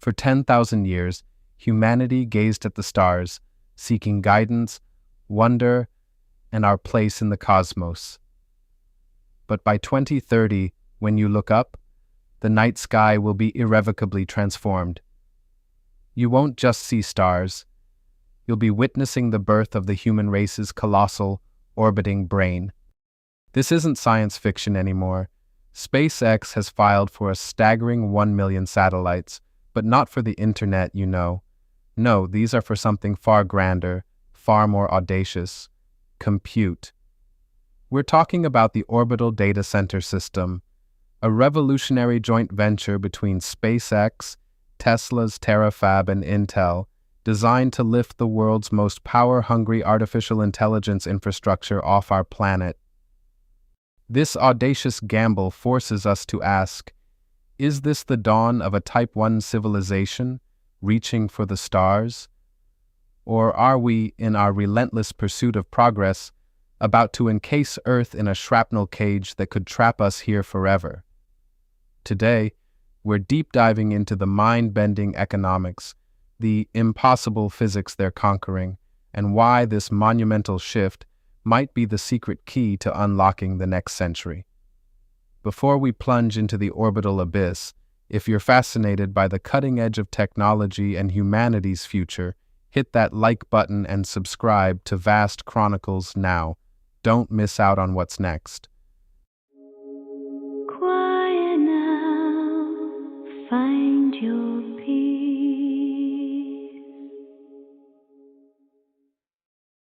For 10,000 years, humanity gazed at the stars, seeking guidance, wonder, and our place in the cosmos. But by 2030, when you look up, the night sky will be irrevocably transformed. You won't just see stars. You'll be witnessing the birth of the human race's colossal, orbiting brain. This isn't science fiction anymore. SpaceX has filed for a staggering 1 million satellites, but not for the internet, you know. No, these are for something far grander, far more audacious. Compute. We're talking about the Orbital Data Center System, a revolutionary joint venture between SpaceX, Tesla's TeraFab, and Intel, designed to lift the world's most power-hungry artificial intelligence infrastructure off our planet. This audacious gamble forces us to ask, is this the dawn of a Type 1 civilization, reaching for the stars? Or are we, in our relentless pursuit of progress, about to encase Earth in a shrapnel cage that could trap us here forever? Today, we're deep diving into the mind-bending economics, the impossible physics they're conquering, and why this monumental shift might be the secret key to unlocking the next century. Before we plunge into the orbital abyss, if you're fascinated by the cutting edge of technology and humanity's future, hit that like button and subscribe to VAST Chronicles now. Don't miss out on what's next. Quiet now, find your peace.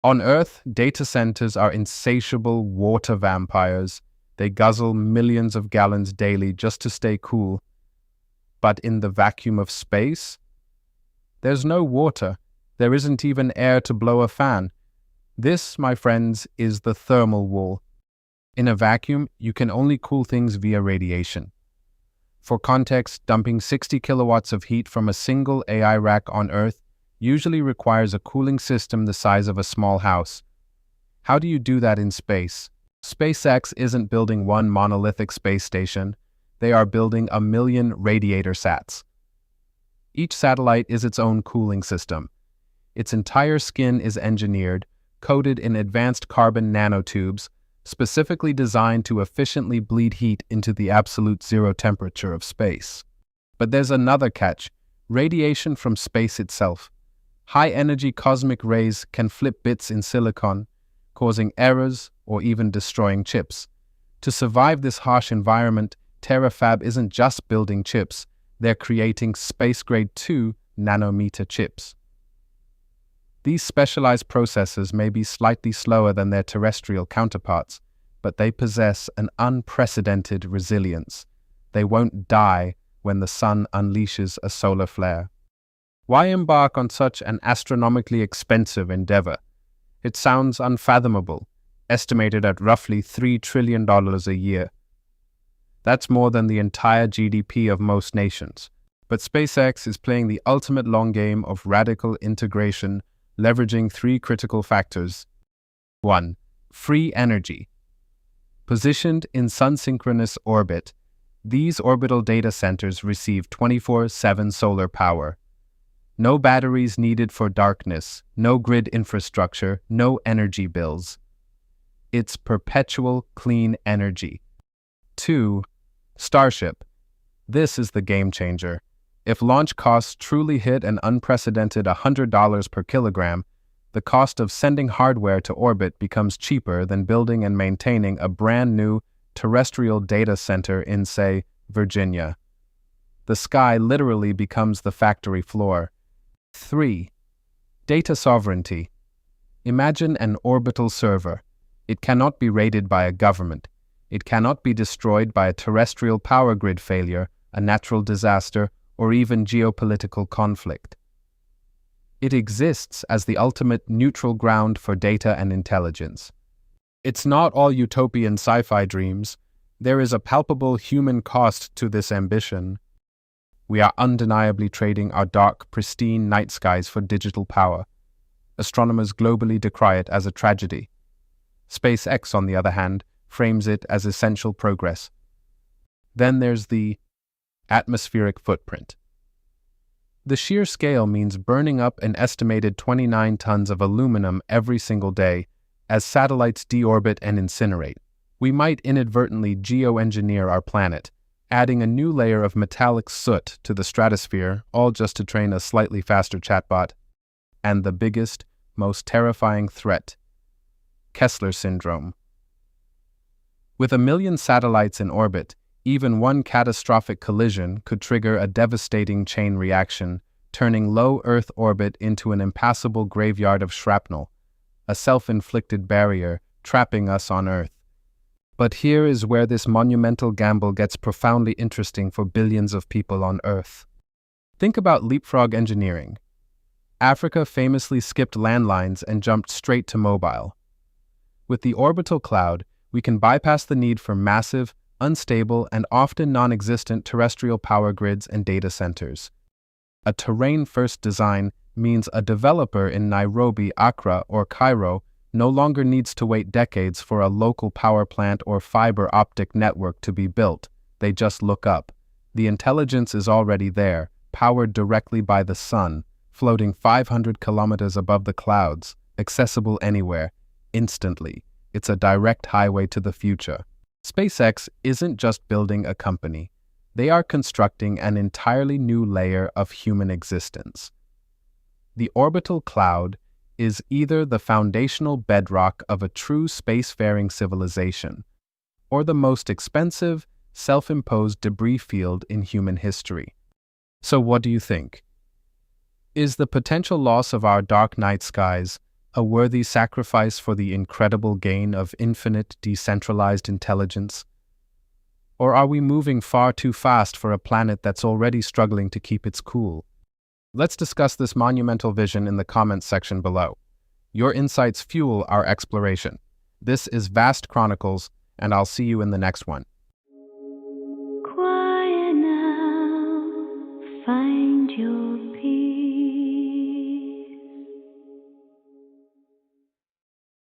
On Earth, data centers are insatiable water vampires. They guzzle millions of gallons daily just to stay cool. But in the vacuum of space, there's no water. There isn't even air to blow a fan. This, my friends, is the thermal wall. In a vacuum, you can only cool things via radiation. For context, dumping 60 kilowatts of heat from a single AI rack on Earth usually requires a cooling system the size of a small house. How do you do that in space? SpaceX isn't building one monolithic space station. They are building 1 million radiator sats. Each satellite is its own cooling system. Its entire skin is engineered, coated in advanced carbon nanotubes, specifically designed to efficiently bleed heat into the absolute zero temperature of space. But there's another catch: radiation from space itself. High-energy cosmic rays can flip bits in silicon, causing errors or even destroying chips. To survive this harsh environment, TeraFab isn't just building chips, they're creating space-grade 2 nanometer chips. These specialized processors may be slightly slower than their terrestrial counterparts, but they possess an unprecedented resilience. They won't die when the sun unleashes a solar flare. Why embark on such an astronomically expensive endeavor? It sounds unfathomable, estimated at roughly $3 trillion a year. That's more than the entire GDP of most nations. But SpaceX is playing the ultimate long game of radical integration, leveraging 3 critical factors. 1. Free energy. Positioned in sun-synchronous orbit, these orbital data centers receive 24/7 solar power. No batteries needed for darkness, no grid infrastructure, no energy bills. It's perpetual clean energy. 2. Starship. This is the game changer. If launch costs truly hit an unprecedented $100 per kilogram, the cost of sending hardware to orbit becomes cheaper than building and maintaining a brand new terrestrial data center in, say, Virginia. The sky literally becomes the factory floor. 3. Data sovereignty. Imagine an orbital server. It cannot be raided by a government. It cannot be destroyed by a terrestrial power grid failure, a natural disaster, or even geopolitical conflict. It exists as the ultimate neutral ground for data and intelligence. It's not all utopian sci-fi dreams. There is a palpable human cost to this ambition. We are undeniably trading our dark, pristine night skies for digital power. Astronomers globally decry it as a tragedy. SpaceX, on the other hand, frames it as essential progress. Then there's the atmospheric footprint. The sheer scale means burning up an estimated 29 tons of aluminum every single day as satellites deorbit and incinerate. We might inadvertently geoengineer our planet, adding a new layer of metallic soot to the stratosphere, all just to train a slightly faster chatbot. And the biggest, most terrifying threat: Kessler syndrome. With 1 million satellites in orbit, even one catastrophic collision could trigger a devastating chain reaction, turning low Earth orbit into an impassable graveyard of shrapnel, a self-inflicted barrier trapping us on Earth. But here is where this monumental gamble gets profoundly interesting for billions of people on Earth. Think about leapfrog engineering. Africa famously skipped landlines and jumped straight to mobile. With the orbital cloud, we can bypass the need for massive, unstable, and often non-existent terrestrial power grids and data centers. A terrain-first design means a developer in Nairobi, Accra, or Cairo no longer needs to wait decades for a local power plant or fiber optic network to be built. They just look up. The intelligence is already there, powered directly by the sun, floating 500 kilometers above the clouds, accessible anywhere, instantly. It's a direct highway to the future. SpaceX isn't just building a company. They are constructing an entirely new layer of human existence. The orbital cloud is either the foundational bedrock of a true spacefaring civilization, or the most expensive, self-imposed debris field in human history. So what do you think? Is the potential loss of our dark night skies a worthy sacrifice for the incredible gain of infinite decentralized intelligence? Or are we moving far too fast for a planet that's already struggling to keep its cool? Let's discuss this monumental vision in the comments section below. Your insights fuel our exploration. This is VAST Chronicles, and I'll see you in the next one. Quiet now, find your